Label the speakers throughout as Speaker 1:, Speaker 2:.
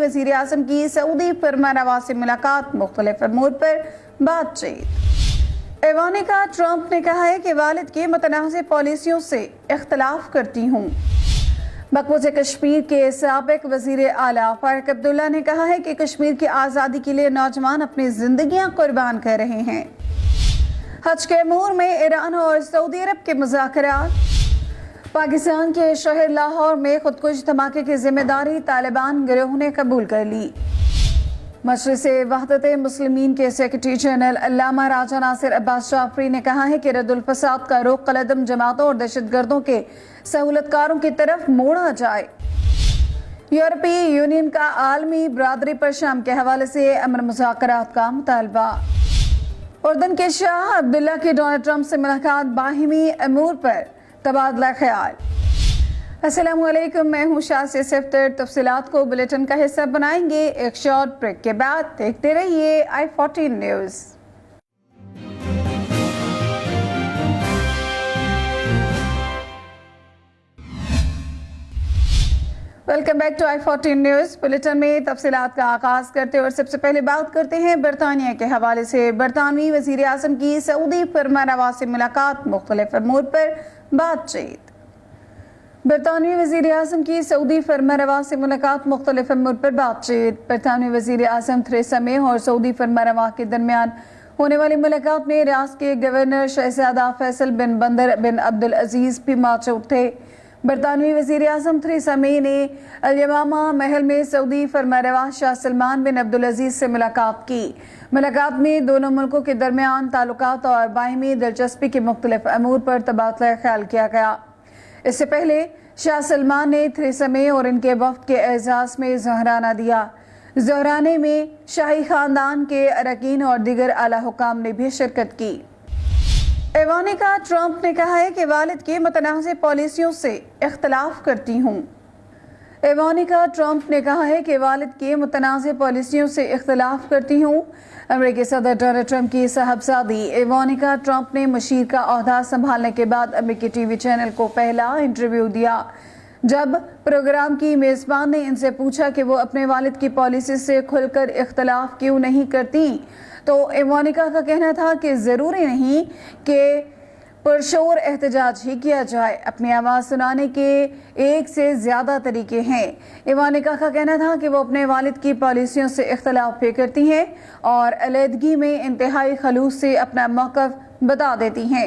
Speaker 1: वज़ीर आज़म की सऊदी फरमानरवा से मुलाकात, मुख्तलिफ अमूर पर बातचीत। इवानिका ट्रंप ने कहा है कि वालिद की मुतनाज़ पॉलिसियों से इख्तलाफ करती हूँ। मकबूज़ कश्मीर के साबिक वज़ीर आला फारूक अब्दुल्ला ने कहा है कि कश्मीर की आज़ादी के लिए नौजवान अपनी जिंदगियां कुर्बान कर रहे हैं। हज के अमूर में ईरान और सऊदी अरब के मुज़ाकरात। पाकिस्तान के शहर लाहौर में खुदकुश धमाके की जिम्मेदारी तालिबान गिरोह ने कबूल कर ली। मजलिस वहदत मुस्लिमीन के सेक्रेटरी जनरल अल्लामा राजा नासिर अब्बास जाफरी ने कहा है कि रद्दुल फसाद का रुख कलदम जमातों और दहशतगर्दों के सहूलतकारों की तरफ मोड़ा जाए। यूरोपीय यूनियन का आलमी बरादरी पर शाम के हवाले से अमन मुज़ाकरात का मुतालबा। उर्दन के शाह अब्दुल्ला की डोनाल्ड ट्रंप से मुलाकात, बाहिमी अमूर पर तबादला ख्याल। अस्सलामु अलैकुम, मैं हूँ शासिया सिफ्तर। तफसीलात को बुलेटिन का हिस्सा बनाएंगे एक शॉर्ट ब्रेक के बाद। देखते रहिए i14 news. Welcome back to i14 news. Bulletin में तफसीलात का आगाज करते और सबसे पहले बात करते हैं बरतानिया के हवाले से। बरतानवी वज़ीर आज़म की सऊदी फरमानरवा से मुलाकात, मुख्तलिफ अमूर पर बातचीत। बरतानवी वज़ीर आज़म की सऊदी फरमानरवा से मुलाकात, मुख्तलिफ अमूर पर बातचीत। बरतानवी वज़ीर आज़म थेरेसा मे और सऊदी फरमानरवा के दरमियान होने वाली मुलाकात में रियासत के गवर्नर शहजादा फैसल बिन बंदर बिन अब्दुल अजीज भी मौजूद थे। बरतानवी वज़ीर आज़म थेरेसा मे ने अल-यमामा महल में सऊदी फरमानरवा शाह सलमान बिन अब्दुल अजीज से मुलाकात की। मुलाकात में दोनों मुल्कों के दरमियान ताल्लुकात और बाहिमी दिलचस्पी के मुख्तलिफ अमूर पर तबादला ख्याल किया गया। इससे पहले शाह सलमान ने थेरेसा मे और इनके वफ्द के एजाज में ज़हराना दिया। ज़हराने में शाही खानदान के अरकान और दीगर आला हुकाम ने भी शिरकत की। इवानिका ट्रंप ने कहा है कि वालिद की मुतनाज़ पॉलिसियों से इख्तलाफ करती हूँ। इवानिका ट्रंप ने कहा है कि वालिद की मुतनाज़ पॉलिसियों से इख्तलाफ करती हूँ। अमेरिकी सदर डोनाल्ड ट्रंप की साहबजादी इवानिका ट्रंप ने मुशीर का ओहदा संभालने के बाद अमेरिकी टीवी चैनल को पहला इंटरव्यू दिया। जब प्रोग्राम की मेज़बान ने इनसे पूछा कि वो अपने वालिद की पॉलिसी से खुलकर इख्तलाफ क्यों नहीं करती, तो इवानिका का कहना था कि ज़रूरी नहीं कि पुरशोर एहतजाज ही किया जाए, अपनी आवाज़ सुनाने के एक से ज़्यादा तरीके हैं। इवानिका का कहना था कि वो अपने वालिद की पॉलिसियों से इख्तलाफ भी करती हैं और अलहदगी में इंतहाई खलूस से अपना मौक़िफ़ बता देती हैं।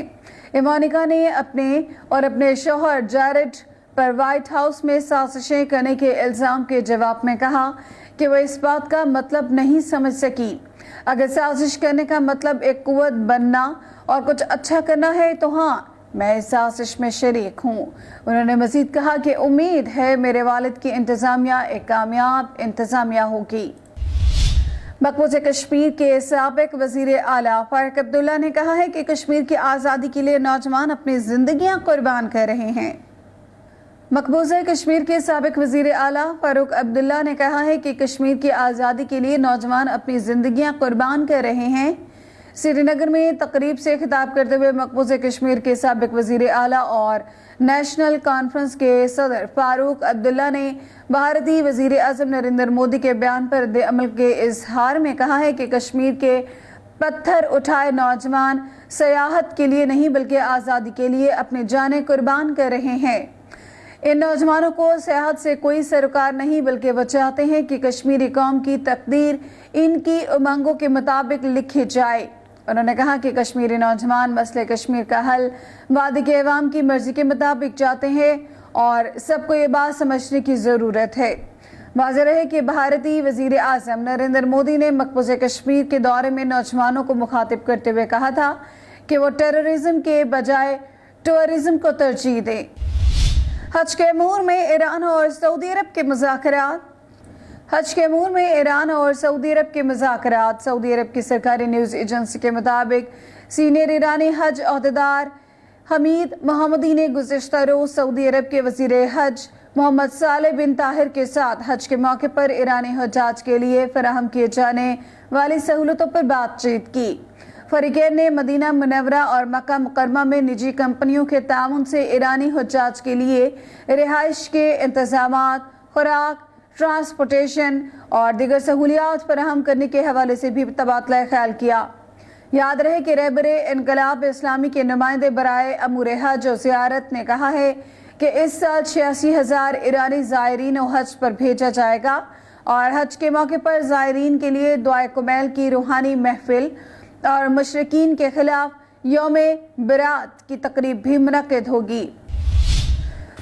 Speaker 1: इवानिका ने अपने शौहर जैरेड पर व्हाइट हाउस में साजिशें करने के इल्ज़ाम के जवाब में कहा कि वह इस बात का मतलब नहीं समझ सकी। अगर साजिश करने का मतलब एक कुव्वत बनना और कुछ अच्छा करना है तो हाँ, मैं इस साजिश में शरीक हूँ। उन्होंने मजीद कहा कि उम्मीद है मेरे वालिद की इंतज़ामिया एक कामयाब इंतज़ामिया होगी। मकबूज़ कश्मीर के साबिक वज़ीर आला फारूक अब्दुल्ला ने कहा है कि कश्मीर की आज़ादी के लिए नौजवान अपनी जिंदगियां कुर्बान कर रहे हैं। मकबूज़ा कश्मीर के साबिक वज़ीर आला फारूक अब्दुल्ला ने कहा है कि कश्मीर की आज़ादी के लिए नौजवान अपनी जिंदगियां कुर्बान कर रहे हैं। श्रीनगर में तकरीब से खिताब करते हुए मकबूज़ा कश्मीर के साबिक वज़ीर आला और नेशनल कॉन्फ्रेंस के सदर फारूक अब्दुल्ला ने भारतीय वज़ीर आज़म नरेंद्र मोदी के बयान पर रद्द-ए-अमल के इजहार में कहा है कि कश्मीर के पत्थर उठाए नौजवान सयाहत के लिए नहीं बल्कि आज़ादी के लिए अपनी जानें कुर्बान कर रहे हैं। इन नौजवानों को सेहत से कोई सरोकार नहीं, बल्कि वो चाहते हैं कि कश्मीरी कौम की तकदीर इनकी उमंगों के मुताबिक लिखी जाए। उन्होंने कहा कि कश्मीरी नौजवान मसले कश्मीर का हल वादी के अवाम की मर्जी के मुताबिक चाहते हैं और सबको ये बात समझने की ज़रूरत है। वाज़ेह रहे कि भारतीय वज़ीर आज़म नरेंद्र मोदी ने मकबूज़े कश्मीर के दौरे में नौजवानों को मुखातिब करते हुए कहा था कि वो टेररिज्म के बजाय टूरिज्म को तरजीह दें। हज के अमूर में ईरान और सऊदी अरब के मुज़ाकरात। हज के अमूर में ईरान और सऊदी अरब के मुज़ाकरात। सऊदी अरब की सरकारी न्यूज़ एजेंसी के मुताबिक सीनियर ईरानी हज ओहदेदार हमीद मोहम्मदी ने गुज़िश्ता रोज़ सऊदी अरब के वज़ीर हज मोहम्मद सालेह बिन ताहिर के साथ हज के मौके पर ईरानी हुज्जाज के लिए फराहम किए जाने वाली सहूलतों पर बातचीत की। फरीकैन ने मदीना मुनव्वरा और मक्का मुकरमा में निजी कंपनियों के ताउन से ईरानी हुज्जाज के लिए रिहाइश के इंतजामात, खुराक, ट्रांसपोर्टेशन और दीगर सहूलियात फराहम करने के हवाले से भी तबादला ख्याल किया। याद रहे कि रहबर इनकलाब इस्लामी के नुमाइंदे बराए अमूर हज और ज़ियारत ने कहा है कि इस साल 86,000 ईरानी ज़ायरीन और हज पर भेजा जाएगा और हज के मौके पर ज़ायरीन के लिए दुआए कुमैल की रूहानी महफिल और मुशरिकीन के खिलाफ यौम बरात की तकरीब भी मुनक्किद होगी।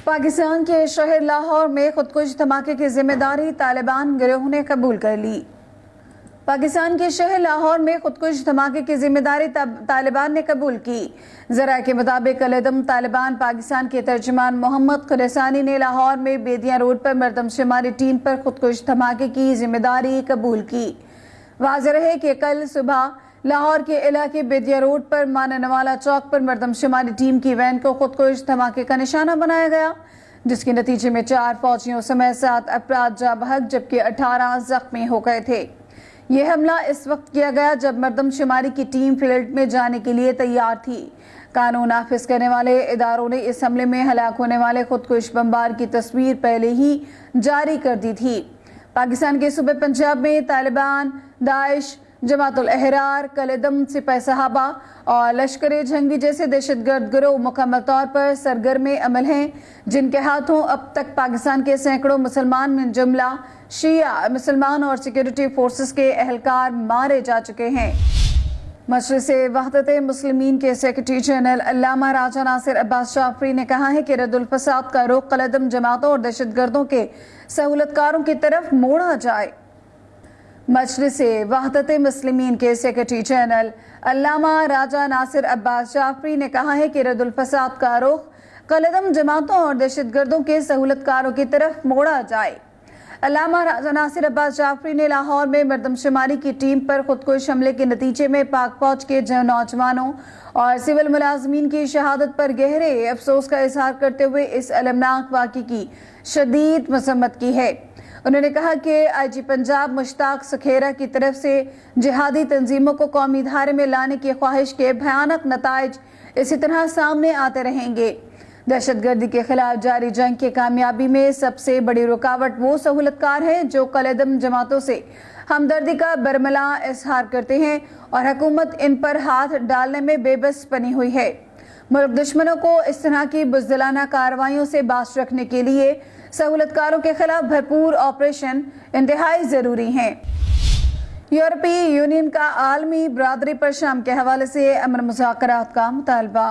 Speaker 1: पाकिस्तान के शहर लाहौर में खुदकुश धमाके की जिम्मेदारी तालिबान गिरोह ने कबूल कर ली। पाकिस्तान के शहर लाहौर में खुदकुश धमाके की जिम्मेदारी तालिबान ने कबूल की। ज़रा के मुताबिक कलेदम तालिबान पाकिस्तान के तर्जुमान मोहम्मद खुरसानी ने लाहौर में बेदिया रोड पर मरदमशुमारी टीम पर खुदकुश धमाके की जिम्मेदारी कबूल की। वाज़ेह रहे कि कल सुबह लाहौर के इलाके बेदिया रोड पर माननवाला चौक पर मरदमशुमारी टीम की वैन को खुदकुश धमाके का निशाना बनाया गया, जिसके नतीजे में 4 फौजियों समेत 7 अफराद जा बहक जबकि 18 जख्मी हो गए थे। यह हमला इस वक्त किया गया जब मरदमशुमारी की टीम फील्ड में जाने के लिए तैयार थी। कानून नाफिज करने वाले इदारों ने इस हमले में हलाक होने वाले खुदकुश बमबार की तस्वीर पहले ही जारी कर दी थी। पाकिस्तान के सूबे पंजाब में तालिबान, दाइश, जमातुल अहरार, कलेदम, सिपाही साहबा और लश्कर जंगी जैसे दहशतगर्द गिरोह मुकम्मल तौर पर सरगर्म अमल हैं, जिनके हाथों अब तक पाकिस्तान के सैकड़ों मुसलमान में जुमला शिया मुसलमान और सिक्योरिटी फोर्सेस के एहलकार मारे जा चुके हैं। मजलिस वहदत मुस्लिमीन के सेक्रेटरी जनरल अल्लामा राजा नासिर अब्बास जाफरी ने कहा है कि रद्दुल फसाद का रुख कलेदम जमातों और दहशतगर्दों के सहूलतकारों की तरफ मोड़ा जाए। मजलिस वहदत मुस्लिमीन के सेक्रेटरी जनरल अल्लामा राजा नासिर अब्बास जाफरी ने कहा है कि रद्दुल फसाद का रुख कलेदम जमातों और दहशतगर्दों के सहूलतकारों की तरफ मोड़ा जाए। अल्लामा राजा नासिर अब्बास जाफरी ने लाहौर में मरदमशुमारी की टीम पर खुदकुश हमले के नतीजे में पाक फौज के नौजवानों और सिविल मुलाजमीन की शहादत पर गहरे अफसोस का इजहार करते हुए इस अलमनाक वाक़े की शदीद मज़म्मत की है। उन्होंने कहा कि IG पंजाब मुश्ताक सुखेरा की तरफ से जिहादी तंजीमों को कौमी धारे में लाने की ख्वाहिश के भयानक नताइज इसी तरह सामने आते रहेंगे। दहशतगर्दी के खिलाफ जारी जंग की कामयाबी में सबसे बड़ी रुकावट वो सहूलतकार हैं जो कलेदम जमातों से हमदर्दी का बरमला इजहार करते हैं और हुकूमत इन पर हाथ डालने में बेबस बनी हुई है। मुल्क दुश्मनों को इस तरह की बुज़दिलाना कार्रवाइयों से बाज रखने के लिए सहूलतकारों के खिलाफ भरपूर ऑपरेशन इंतहाई ज़रूरी हैं। यूरोपीय यूनियन का आलमी बरादरी पर शाम के हवाले से अमन मुज़ाकरात का मुतालबा।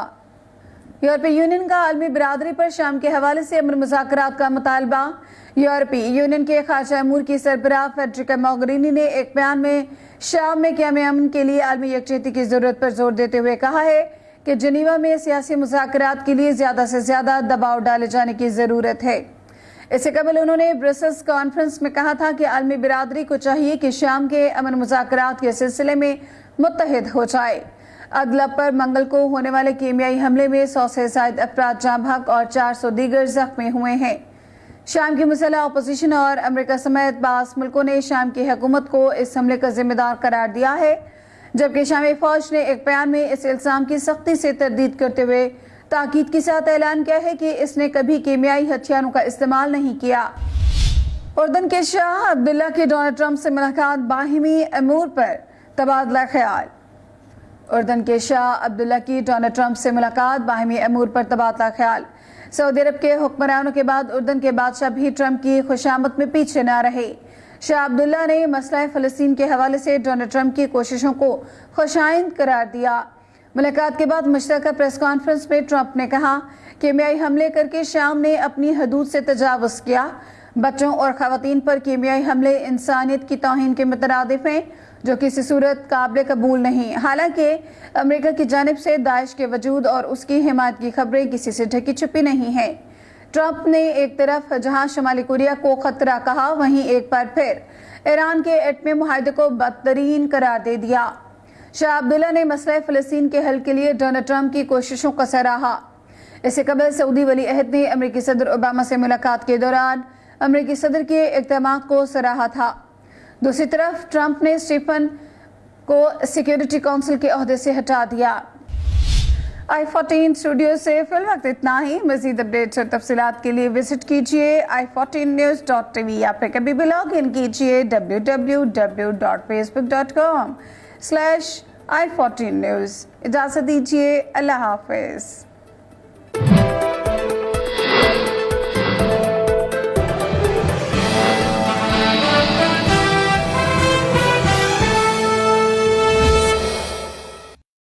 Speaker 1: यूरोपीय यूनियन का आलमी बरादरी पर शाम के हवाले से अमन मुज़ाकरात का मुतालबा। यूरोपीय यूनियन के खारजा अमूर की सरबराह फेडरिका मोगेरिनी ने एक बयान में शाम में क़याम अमन के लिए आलमी यकजहती की ज़रूरत पर जोर देते हुए कहा है कि जनीवा में सियासी मुज़ाकरात के लिए ज़्यादा से ज़्यादा दबाव डाले जाने की ज़रूरत है। इससे कबल उन्होंने ब्रसेल्स कॉन्फ्रेंस में कहा था कि आलमी बिरादरी को चाहिए कि शाम के अमन मुज़ाकरात के सिलसिले में मुत्तहिद हो जाए। अदलब पर मंगल को होने वाले कीमियाई हमले में 100 से ज़ायद अफराद जाँ बहक और 400 दीगर जख्मी हुए हैं। शाम की मुसल्लह अपोजिशन और अमेरिका समेत बास मुल्कों ने शाम की हुकूमत को इस हमले का जिम्मेदार करार दिया है, जबकि शामी फौज ने एक बयान में इस इल्ज़ाम की सख्ती से तरदीद करते हुए ताकीद के साथ ऐलान किया है कि इसने कभी कीमियाई हथियारों का इस्तेमाल नहीं किया। उर्दन के शाह अब्दुल्ला की डोनाल्ड ट्रंप से मुलाकात बाहिमी अमूर पर तबादला ख्याल। उर्दन के शाह अब्दुल्ला की डोनाल्ड ट्रंप से मुलाकात बाहिमी अमूर पर तबादला ख्याल। सऊदी अरब के हुक्मरानों के बाद उर्दन के बादशाह भी ट्रंप की खुशामद में पीछे न रहे। शाह अब्दुल्ला ने मसला फ़लस्तीन के हवाले से डोनाल्ड ट्रंप की कोशिशों को खुशाइंद करार दिया। मुलाकात के बाद मुश्तरका प्रेस कॉन्फ्रेंस में ट्रंप ने कहा कि कीमियाई हमले करके शाम ने अपनी हदूद से तजावुज़ किया। बच्चों और ख़वातीन पर कीमियाई हमले इंसानियत की तौहीन के मुतरादिफ हैं, जो किसी सूरत काबिल कबूल नहीं। हालांकि अमेरिका की जानिब से दाइश के वजूद और उसकी हिमायत की खबरें किसी से ढकी छुपी नहीं हैं। ट्रंप ने एक तरफ जहां शमाली कोरिया को खतरा कहा, वहीं एक बार फिर ईरान के एटमी मुआहदे को बदतरीन करार दे दिया। शाह अब्दुल्ला ने मसला फ़लस्तीन के हल के लिए डोनाल्ड ट्रंप की कोशिशों को सराहा। इससे कबल सऊदी वली अहद ने अमेरिकी सदर ओबामा से मुलाकात के दौरान अमेरिकी सदर के इक़दामात को सराहा था। दूसरी तरफ ट्रंप ने स्टीफन को सिक्योरिटी काउंसिल के ओहदे से हटा दिया। i14 اسٹوڈیو سے فی الوقت اتنا ہی. مزید اپڈیٹس اور تفصیلات کے لیے وزٹ کیجیے i14news.tv یا پھر کبھی بھی لاگ ان کیجیے www.facebook.com/i14news. اجازت دیجیے. اللہ حافظ.